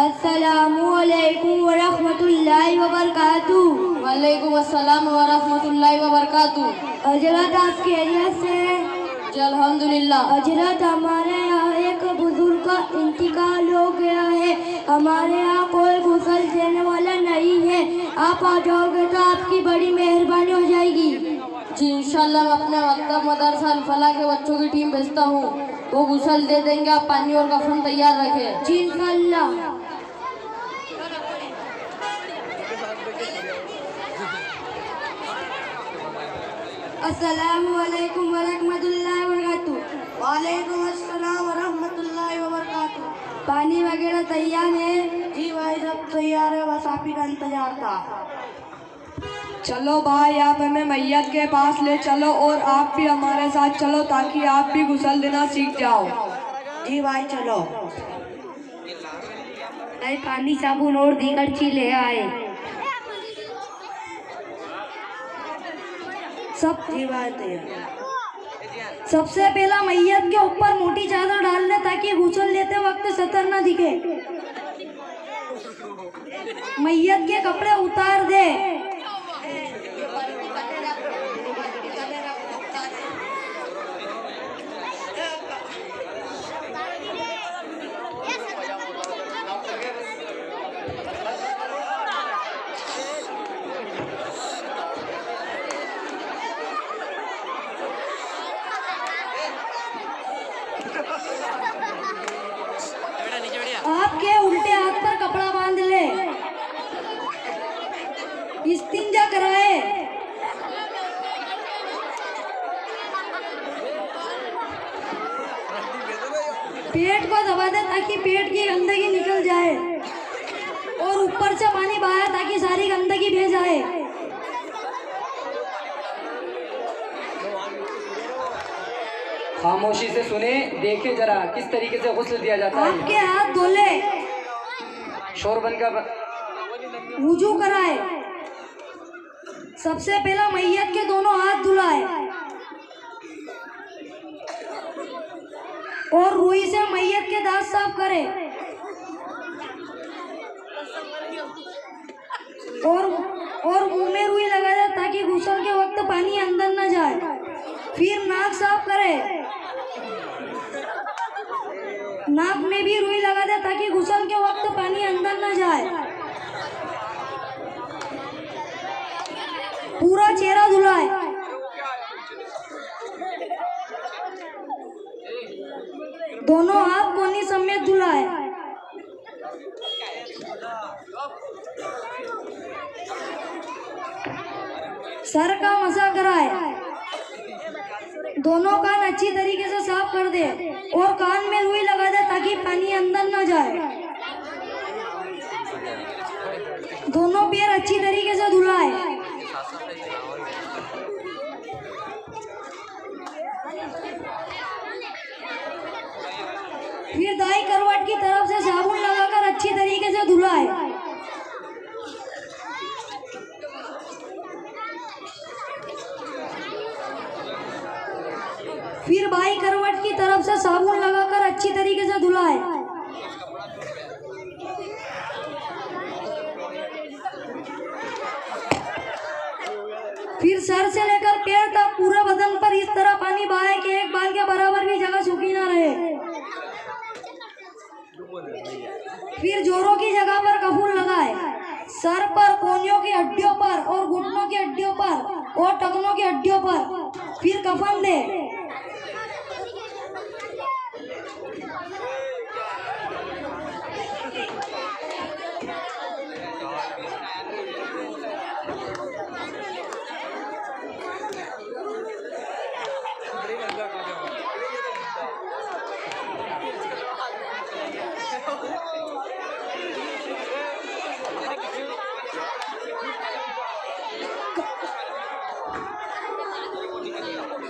السلام علیکم ورحمۃ اللہ وبرکاتہ۔ وعلیکم السلام ورحمۃ اللہ وبرکاتہ۔ حضرت آپ خیریت سے؟ جی الحمدللہ۔ حضرت ہمارے یہاں ایک بزرگ کا انتقال ہو گیا ہے، ہمارے یہاں کوئی غسل دینے والا نہیں ہے، آپ آ جاؤ گے تو آپ کی بڑی مہربانی ہو جائے گی۔ جی انشاءاللہ میں اپنے مکتب مدرسہ الفلاح کے بچوں کی ٹیم بھیجتا ہوں، وہ غسل دے دیں گے، آپ پانی اور کفن تیار رکھیں۔ جی انشاءاللہ۔ السلام علیکم ورحمۃ اللہ وبرکاتہ۔ وعلیکم السلام ورحمۃ اللہ وبرکاتہ۔ پانی وغیرہ تیار ہے؟ جی بھائی سب تیار ہے، بس آپ ہی کا انتظار تھا۔ چلو بھائی آپ ہمیں میت کے پاس لے چلو اور آپ بھی ہمارے ساتھ چلو تاکہ آپ بھی غسل دینا سیکھ جاؤ۔ جی بھائی چلو۔ بھائی پانی صابن اور دیگر چیز لے آئے۔ جی بھائی تیار۔ سب سے پہلا میت کے اوپر موٹی چادر ڈال دے تاکہ غسل لیتے وقت سطر نہ دکھے۔ میت کے کپڑے اتار دے۔ آپ کے الٹے ہاتھ پر کپڑا باندھ لے، استنجا کرائے۔ پیٹ کو دبا دے تاکہ پیٹ کی گندگی نکل جائے اور اوپر سے پانی بہائے تاکہ ساری گندگی بہہ جائے۔ خاموشی سے سنیں، دیکھیں ذرا کس طریقے سے غسل دیا جاتا ہے۔ آپ کے ہاتھ دھولے، شور بن کر وضو کرائے۔ سب سے پہلا میت کے دونوں ہاتھ دھلائے اور روئی سے میت کے دانت صاف کرے اور منہ میں روئی لگا دے تاکہ غسل کے وقت پانی اندر نہ جائے۔ پھر ناک صاف کرے، ناک میں بھی روئی لگا دے تاکہ غسل کے وقت پانی اندر نہ جائے۔ پورا چہرہ دھلائے۔ دونوں ہاتھ کونی سمیت دھلائے۔ سر کا مسح کرائے۔ دونوں کان اچھی طریقے سے صاف کر دے اور کان میں روئی لگا دے تاکہ پانی اندر نہ جائے۔ دونوں پیر اچھی طریقے سے دھلائے۔ پھر دائیں کروٹ کی طرف سے صابن لگا کر اچھی طریقے سے دھلائے۔ پھر بائیں کروٹ کی طرف سے صابن لگا کر اچھی طریقے سے دھلائے۔ پھر سر سے لے کر پیر تک پورے بدن پر اس طرح پانی بہائے کہ ایک بال کے برابر بھی جگہ سوکھی نہ رہے۔ پھر جوڑوں کی جگہ پر کفن لگائے، سر پر، کونیوں کی ہڈیوں پر اور گھٹنوں کی ہڈیوں پر اور ٹخنوں کی ہڈیوں پر۔ پھر کفن دے۔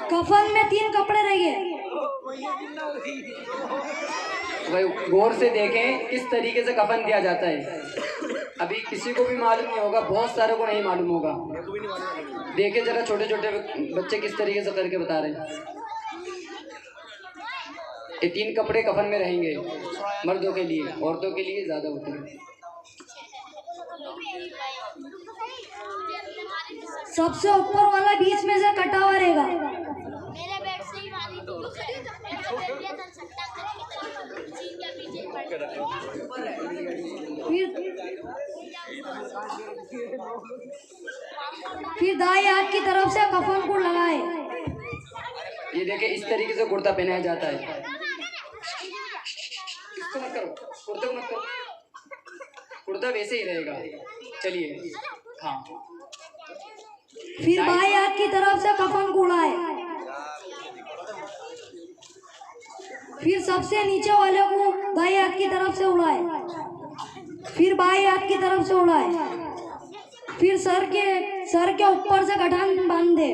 کفن میں 3 کپڑے رہ گئے۔ غور سے دیکھیں کس طریقے سے کفن دیا جاتا ہے۔ ابھی کسی کو بھی معلوم نہیں ہوگا، بہت سارے کو نہیں معلوم ہوگا۔ دیکھیں ذرا چھوٹے چھوٹے بچے کس طریقے سے کر کے بتا رہے ہیں۔ یہ 3 کپڑے کفن میں رہیں گے مردوں کے لیے، عورتوں کے لیے زیادہ ہوتے ہیں۔ سب سے اوپر والا بیچ میں سے کٹا ہوا رہے گا۔ پھر دائیں ہاتھ کی طرف سے کفن کو لگائے۔ یہ دیکھیں اس طریقے سے کرتا پہنایا جاتا ہے۔ اس کو مت کرو، کرتے کو مت کرو، کرتا ویسے ہی رہے گا۔ چلیے ہاں، پھر بائیں ہاتھ کی طرف سے کفن کو اڑائے۔ پھر سب سے نیچے والے کو دائیں ہاتھ کی طرف سے اڑائے، پھر بائیں ہاتھ کی طرف سے اڑائے۔ پھر سر کے اوپر سے گٹھان باندھ دے،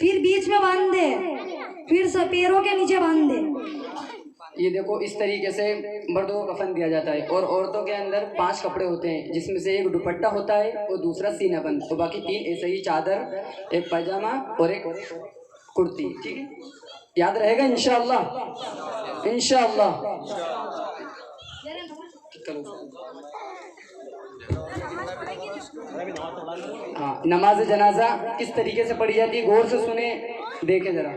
پھر بیچ میں باندھ دے، پھر پیروں کے نیچے باندھ دے۔ یہ دیکھو اس طریقے سے مردوں کو کفن دیا جاتا ہے، اور عورتوں کے اندر 5 کپڑے ہوتے ہیں، جس میں سے ایک دوپٹہ ہوتا ہے اور دوسرا سینہ بند، اور باقی 3 ایسے ہی چادر، ایک پاجامہ اور ایک کرتی۔ ٹھیک ہے، یاد رہے گا انشاءاللہ، انشاءاللہ۔ ہاں، نماز جنازہ کس طریقے سے پڑھی جاتی ہے غور سے سنیں، دیکھیں ذرا۔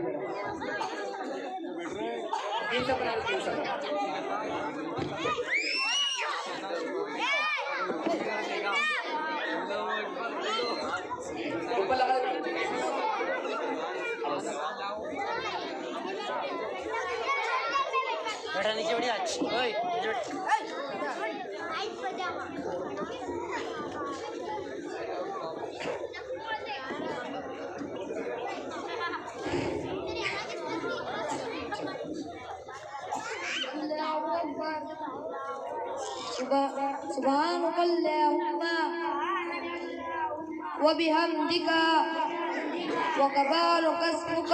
سبحانك اللهم وبحمدك وتبارك اسمك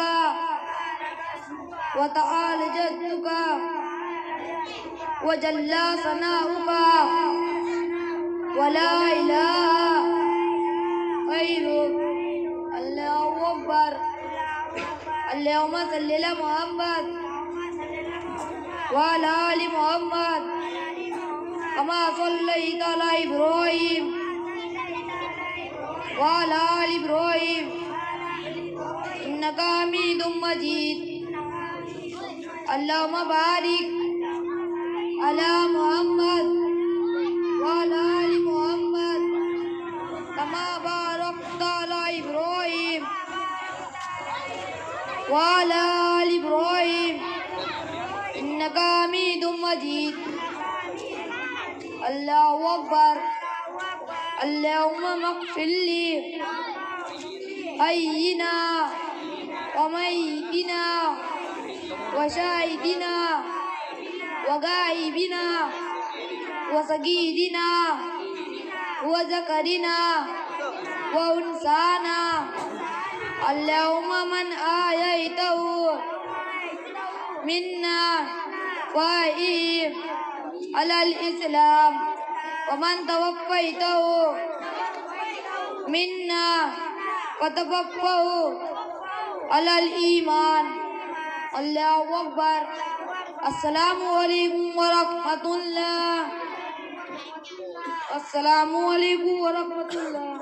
وتعالى جدك وجل ثناؤك ولا إله غيرك الله أكبر اللهم صل على محمد وعلى آل محمد كما صليت على إبراهيم وعلى آل إبراهيم إنك حميد مجيد اللهم بارك على محمد وعلى آل محمد كما باركت على إبراهيم وعلى آل إبراهيم إنك حميد مجيد الله أكبر اللهم اغفر لي حينا وميتنا وشاهدنا وغائبنا وصغيرنا وذكرنا وأنثانا اللهم من آييته منا فأحيه على الإسلام ومن توفيته منا فتوفه على الإيمان الله أكبر السلام عليكم ورحمة الله السلام عليكم ورحمة الله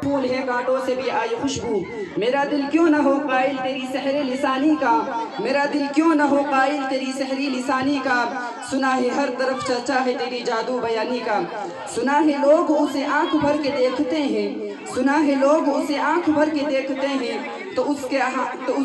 پھول ہے کانٹوں سے بھی آئی خوشبو میرا دل کیوں نہ ہو قائل تیری سحر لسانی کا میرا دل کیوں نہ ہو قائل تیری سحر لسانی کا سنا ہے ہر طرف چرچا ہے تیری جادو بیانی کا سنا ہے لوگ اسے آنکھ بھر کے دیکھتے ہیں سنا ہے لوگ اسے آنکھ بھر کے دیکھتے ہیں تو اس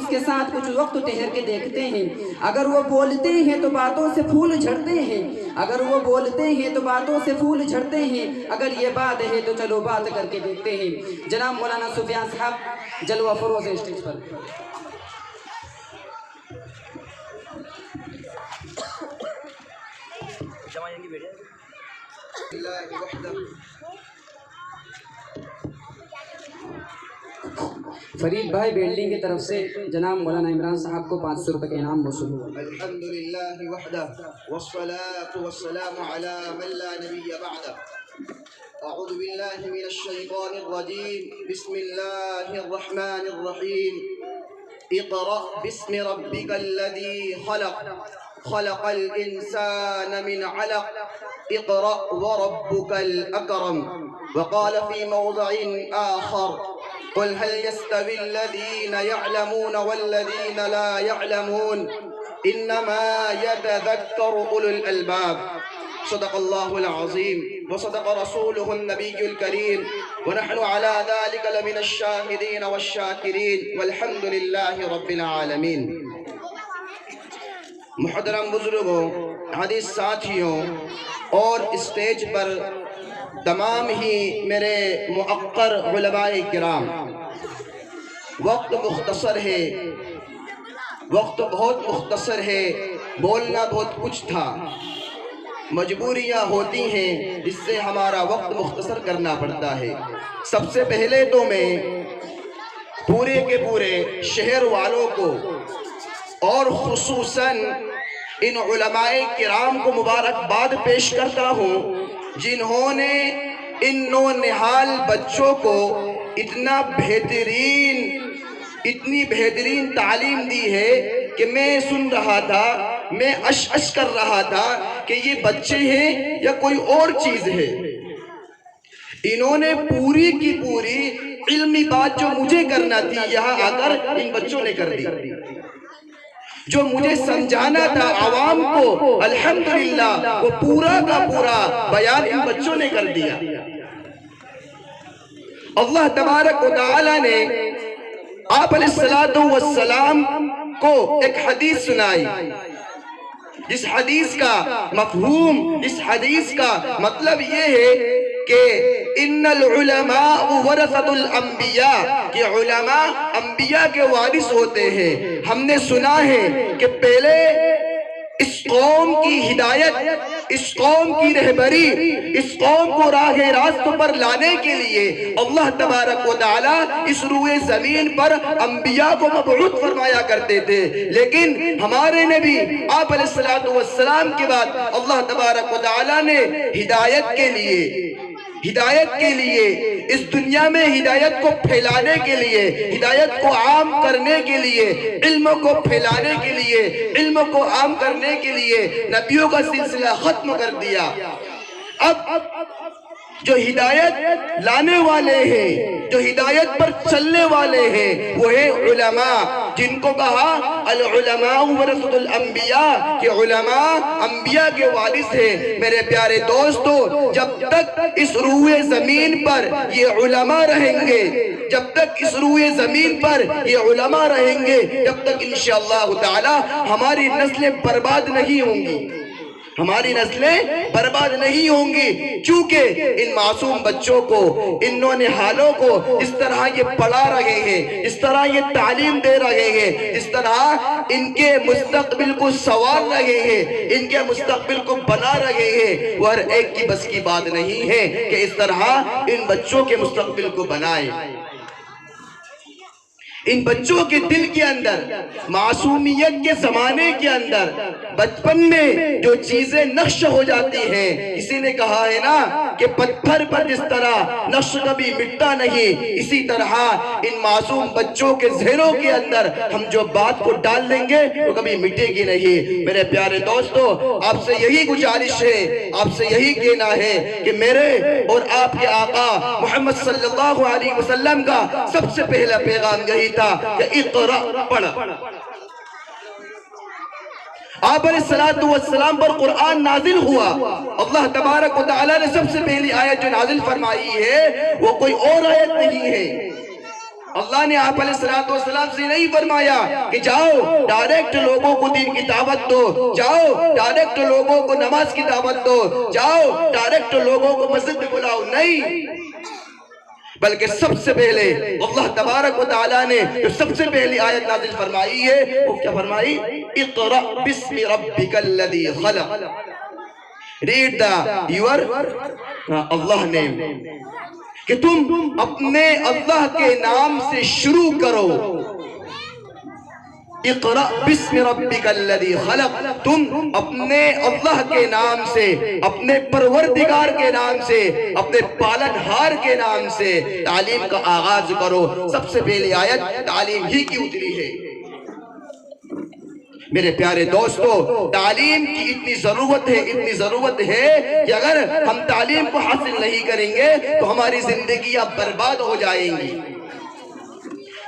کے ساتھ کچھ وقت ٹھہر کے دیکھتے ہیں اگر وہ بولتے ہیں تو باتوں سے پھول جھڑتے ہیں اگر وہ بولتے ہیں تو باتوں سے پھول جھڑتے ہیں اگر یہ بات ہے تو چلو بات کر کے دیکھتے ہیں جناب مولانا سفیان صاحب جلوہ فروز اسٹیج پر فرید بھائی بیلڈنگ کی طرف سے جناب مولانا عمران صاحب کو 500 روپے کا انعام موصول ہوا الحمدللہ وحدہ والصلاة والسلام علی من لا نبی بعدہ اعوذ باللہ من الشیطان الرجیم بسم اللہ الرحمن الرحیم اقرأ باسم ربك الذي خلق خلق الإنسان من علق اقرأ وربك الأكرم. وقال في موضع آخر قل هل يستوي الذين يعلمون والذين لا يعلمون إنما يتذكر أولو الألباب. صدق الله العظيم وصدق رسوله النبي الكريم ونحن على ذلك لمن الشاهدين والشاكرين والحمد لله رب العالمين. محترم بزرگوں، حدیث ساتھیوں اور اسٹیج پر تمام ہی میرے معقر علماء کرام، وقت مختصر ہے، وقت بہت مختصر ہے، بولنا بہت کچھ تھا، مجبوریاں ہوتی ہیں جس سے ہمارا وقت مختصر کرنا پڑتا ہے۔ سب سے پہلے تو میں پورے کے پورے شہر والوں کو اور خصوصاً ان علماء کرام کو مبارکباد پیش کرتا ہوں جنہوں نے ان نونہال بچوں کو اتنی بہترین تعلیم دی ہے کہ میں سن رہا تھا، میں اش کر رہا تھا کہ یہ بچے ہیں یا کوئی اور چیز ہے۔ انہوں نے پوری کی پوری علمی بات جو مجھے کرنا تھی یہاں آ کر ان بچوں نے کر دی، جو مجھے سمجھانا تھا عوام کو الحمدللہ وہ پورا کا پورا بیان ان بچوں نے کر دیا۔ اللہ تبارک و تعالی نے آپ علیہ السلام کو ایک حدیث سنائی، جس حدیث کا مفہوم، اس حدیث کا مطلب یہ ہے کہ ان العلماء ورثۃ الانبیاء، کہ علماء انبیاء کے وارث ہوتے ہیں۔ ہم نے سنا ہے کہ پہلے اس قوم کی ہدایت، اس قوم کی رہبری، اس قوم کو راہ راست پر لانے کے لیے اللہ تبارک و تعالی اس روئے زمین پر انبیاء کو مبعوث فرمایا کرتے تھے، لیکن ہمارے نبی آپ علیہ السلام کے بعد اللہ تبارک و تعالی نے ہدایت کے لیے اس دنیا میں ہدایت کو پھیلانے کے لیے، ہدایت کو عام کرنے کے لیے، علم کو پھیلانے کے لیے، علم کو عام کرنے کے لیے نبیوں کا سلسلہ ختم کر دیا۔ اب جو ہدایت لانے والے ہیں، جو ہدایت پر چلنے والے ہیں، وہ ہیں علماء، جن کو کہا العلماء ورثۃ الانبیاء، کہ علماء انبیاء کے وارث ہیں۔ میرے پیارے دوستو، جب تک اس روئے زمین پر یہ علماء رہیں گے، جب تک اس روئے زمین پر یہ علماء رہیں گے، جب تک انشاءاللہ تعالی ہماری نسلیں برباد نہیں ہوں گی، ہماری نسلیں برباد نہیں ہوں گی، چونکہ ان معصوم بچوں کو، ان نونہالوں کو اس طرح یہ پڑھا رہے ہیں، اس طرح یہ تعلیم دے رہے ہیں، اس طرح ان کے مستقبل کو سنوار رہے ہیں، ان کے مستقبل کو بنا رہے ہیں۔ وہ ہر ایک کی بس کی بات نہیں ہے کہ اس طرح ان بچوں کے مستقبل کو بنائے۔ ان بچوں کے دل کے اندر، معصومیت کے زمانے کے اندر، بچپن میں جو چیزیں نقش ہو جاتی ہیں، کسی نے کہا ہے نا کہ پتھر پر جس طرح نقش کبھی مٹتا نہیں، اسی طرح ان معصوم بچوں کے ذہنوں کے اندر ہم جو بات کو ڈال لیں گے وہ کبھی مٹے گی نہیں۔ میرے پیارے دوستو، آپ سے یہی گزارش ہے، آپ سے یہی کہنا ہے کہ میرے اور آپ کے آقا محمد صلی اللہ علیہ وسلم کا سب سے پہلا پیغام یہی تھا کہ اقرأ، پڑھا۔ آپ علیہ السلام پر قرآن نازل ہوا، اللہ تبارک و تعالی نے سب سے پہلی آیت جو نازل فرمائی ہے وہ کوئی اور آیت نہیں ہے۔ اللہ نے آپ علیہ السلام سے نہیں فرمایا کہ جاؤ ڈائریکٹ لوگوں کو دین کی دعوت دو، جاؤ ڈائریکٹ لوگوں کو نماز کی دعوت دو، جاؤ ڈائریکٹ لوگوں کو مسجد میں بلاؤ، نہیں، بلکہ سب سے پہلے اللہ تبارک و تعالیٰ نے جو سب سے پہلی آیت نازل فرمائی ہے وہ کیا فرمائی؟ اقرأ بسم ربک الذی خلق، read your اللہ name، کہ تم اپنے اللہ کے نام سے شروع کرو۔ اقرأ بسم ربک الذی خلق، تم اپنے اللہ کے نام سے، اپنے پروردگار کے نام سے، اپنے پالنہار کے نام سے تعلیم کا آغاز کرو۔ سب سے پہلی آیت تعلیم ہی کی اتری ہے۔ میرے پیارے دوستو، تعلیم کی اتنی ضرورت ہے کہ اگر ہم تعلیم کو حاصل نہیں کریں گے تو ہماری زندگیاں برباد ہو جائیں گی۔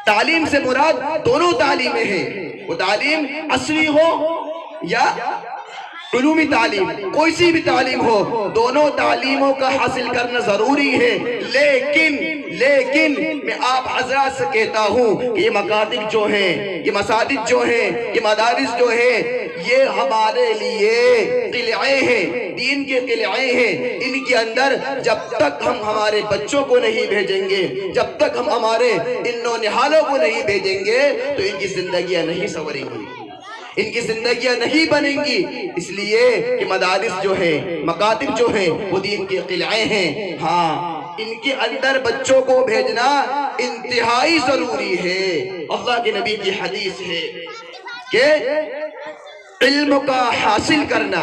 تعلیم سے مراد دونوں تعلیمیں ہیں، وہ تعلیم عصری ہو یا علومی تعلیم، کوئی سی بھی تعلیم ہو، دونوں تعلیموں کا حاصل کرنا ضروری ہے۔ لیکن میں آپ حضرات سے کہتا ہوں کہ یہ مکاتب جو ہیں، یہ مساجد جو ہیں، یہ مدارس جو ہیں، یہ ہمارے لیے قلعے ہیں، دین کے قلعے ہیں۔ ان کے اندر جب تک ہم ہمارے بچوں کو نہیں بھیجیں گے، جب تک ہم ہمارے ان نونہالوں کو نہیں بھیجیں گے تو ان کی زندگیاں نہیں سنوریں گی، ان کی زندگیاں نہیں بنیں گی۔ اس لیے کہ مدارس جو ہیں، مکاتب جو ہیں، وہ دین کے قلعے ہیں۔ ہاں، ان کے اندر بچوں کو بھیجنا انتہائی ضروری ہے۔ اللہ کے نبی کی حدیث ہے کہ علم کا حاصل کرنا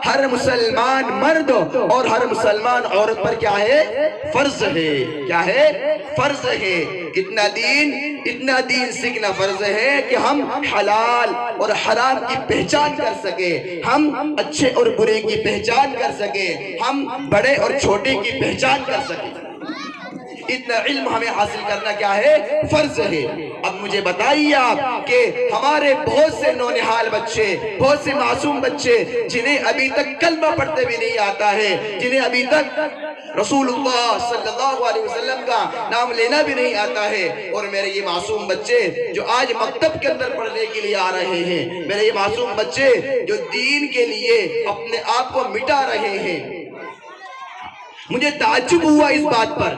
ہر مسلمان مرد اور ہر مسلمان عورت پر کیا ہے؟ فرض ہے۔ کیا ہے؟ فرض ہے۔ اتنا دین سیکھنا فرض ہے کہ ہم حلال اور حرام کی پہچان کر سکیں، ہم اچھے اور برے کی پہچان کر سکیں، ہم بڑے اور چھوٹے کی پہچان کر سکیں۔ اتنا علم ہمیں حاصل کرنا کیا ہے؟ فرض ہے۔ اب مجھے بتائیے آپ کہ ہمارے بہت سے نونہال بچے، بہت سے معصوم بچے جنہیں ابھی تک کلمہ پڑھتے بھی نہیں آتا ہے، جنہیں ابھی تک رسول اللہ صلی اللہ علیہ وسلم کا نام لینا بھی نہیں آتا ہے، اور میرے یہ معصوم بچے جو آج مکتب کے اندر پڑھنے کے لیے آ رہے ہیں، میرے یہ معصوم بچے جو دین کے لیے اپنے آپ کو مٹا رہے ہیں، مجھے تعجب ہوا اس بات پر۔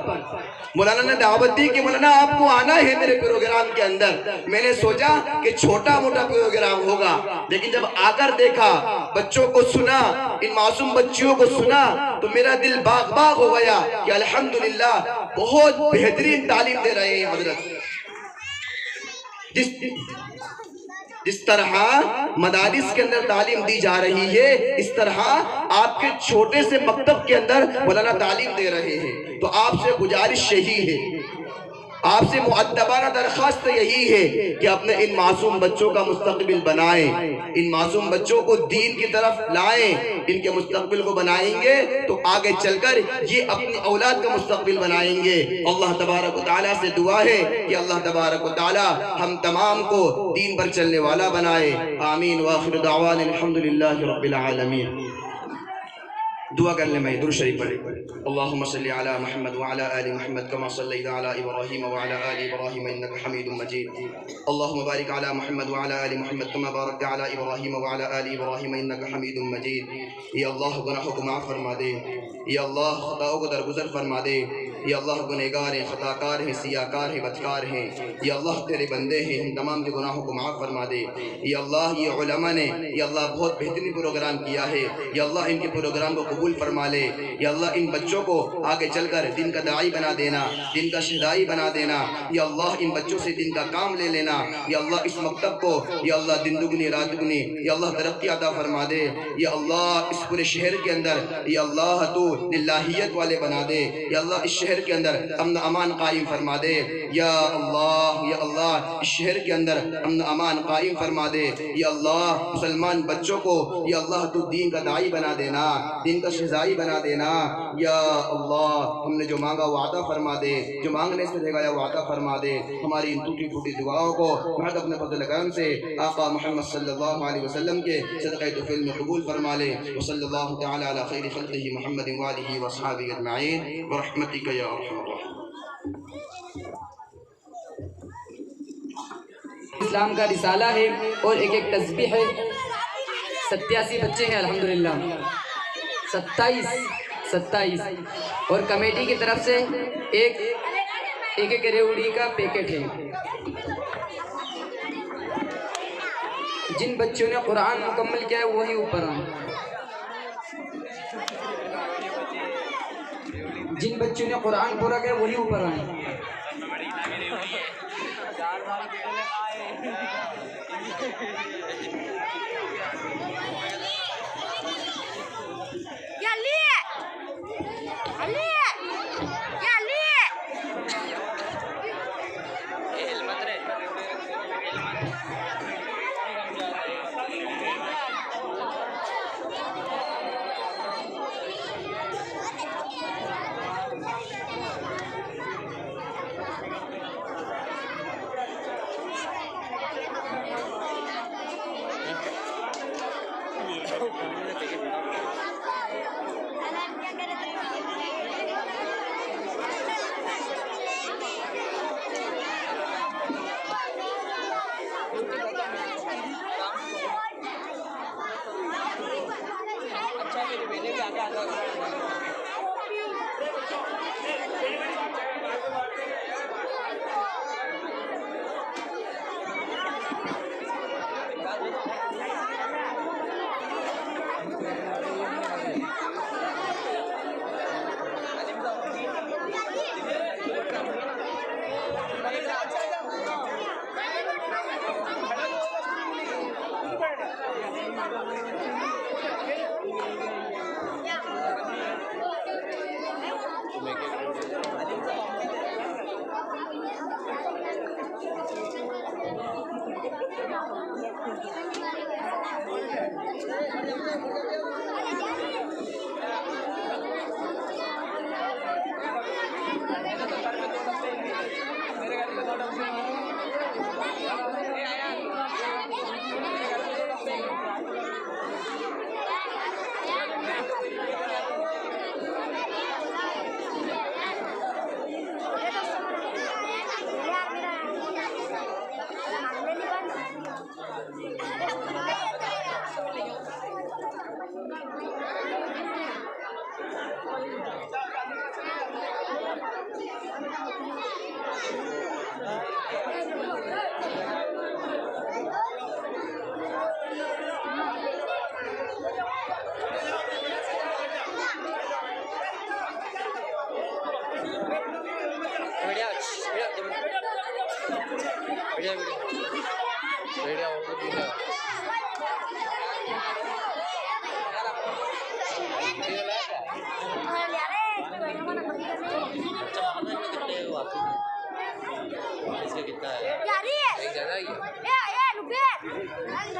مولانا نے دعوت دی کہ مولانا آپ کو آنا ہے میرے پروگرام کے اندر۔ میں نے سوچا کہ چھوٹا موٹا پروگرام ہوگا، لیکن جب آ کر دیکھا، بچوں کو سنا، ان معصوم بچیوں کو سنا تو میرا دل باغ باغ ہو گیا کہ الحمدللہ بہت بہترین تعلیم دے رہے ہیں حضرت۔ جس طرح مدارس کے اندر تعلیم دی جا رہی ہے، اس طرح آپ کے چھوٹے سے مکتب کے اندر مولانا تعلیم دے رہے ہیں۔ تو آپ سے گزارش یہی ہے، آپ سے مؤدبانہ درخواست یہی ہے کہ اپنے ان معصوم بچوں کا مستقبل بنائیں، ان معصوم بچوں کو دین کی طرف لائیں۔ ان کے مستقبل کو بنائیں گے تو آگے چل کر یہ اپنی اولاد کا مستقبل بنائیں گے۔ اللہ تبارک و تعالیٰ سے دعا ہے کہ اللہ تبارک و تعالیٰ ہم تمام کو دین پر چلنے والا بنائے۔ آمین وآخر دعوانا الحمدللہ رب العالمین۔ دعا کر لیں، میں درود شریف پڑھیں۔ اللہم صلی علی محمد وعلی آل محمد کما صلیت علی ابراہیم وعلی آل ابراہیم انک حمید مجید۔ اللہم بارک علی محمد وعلی آل محمد کما بارکت علی ابراہیم وعلی آل ابراہیم انک حمید مجید۔ یا اللہ گناہوں کو معاف فرما دے، یا اللہ خطاؤں کو درگزر فرما دے، یا اللہ گنہگار ہیں، خطاکار ہیں، سیاکار ہیں، بدکار ہیں، یا اللہ تیرے بندے ہیں، ہم تمام کے گناہوں کو معاف فرما دے۔ یا اللہ یہ علماء نے یا اللہ بہت بہترین پروگرام کیا ہے، یا اللہ ان کے پروگرام کو قبول فرما لے۔ یا اللہ ان بچوں کو آگے چل کر دین کا داعی بنا دینا، دین کا شہدائی بنا دینا۔ یا اللہ ان بچوں سے دین کا کام لے لینا۔ یا اللہ اس مکتب کو یا اللہ دن دگنی رات دگنی یا اللہ ترقی عطا فرما دے۔ یا اللہ اس پورے شہر کے اندر یا اللہ تو للہیت والے بنا دے۔ یا اللہ اس شہر کے اندر امن امان قائم فرما دے۔ یا اللہ اس شہر کے اندر امن امان قائم فرما دے۔ یا اللہ مسلمان بچوں کو یا اللہ تو دین کا داعی بنا دینا، دین کا شہزائی بنا دینا۔ یا اللہ ہم نے جو مانگا وہ عطا فرما دے، جو مانگنے سے رہ گیا وہ عطا فرما دے۔ ہماری ان ٹوٹی پھوٹی دعاؤں کو محض اپنے فضل کرم سے آقا محمد صلی اللہ علیہ وسلم کے صدقہ طفیل میں قبول فرما لے۔ وصلی اللہ تعالی علی خیر خلقہ محمد وآلہ وصحابہ اجمعین برحمتک یا ارحم الراحمین۔ اسلام کا رسالہ ہے اور ایک ایک تسبیح ہے۔ 87 بچے ہیں الحمدللہ، 27 اور کمیٹی کی طرف سے ایک ریوڑی کا پیکٹ ہے۔ جن بچوں نے قرآن مکمل کیا ہے وہی اوپر آئیں، جن بچوں نے قرآن پورا کیا وہی اوپر آئیں۔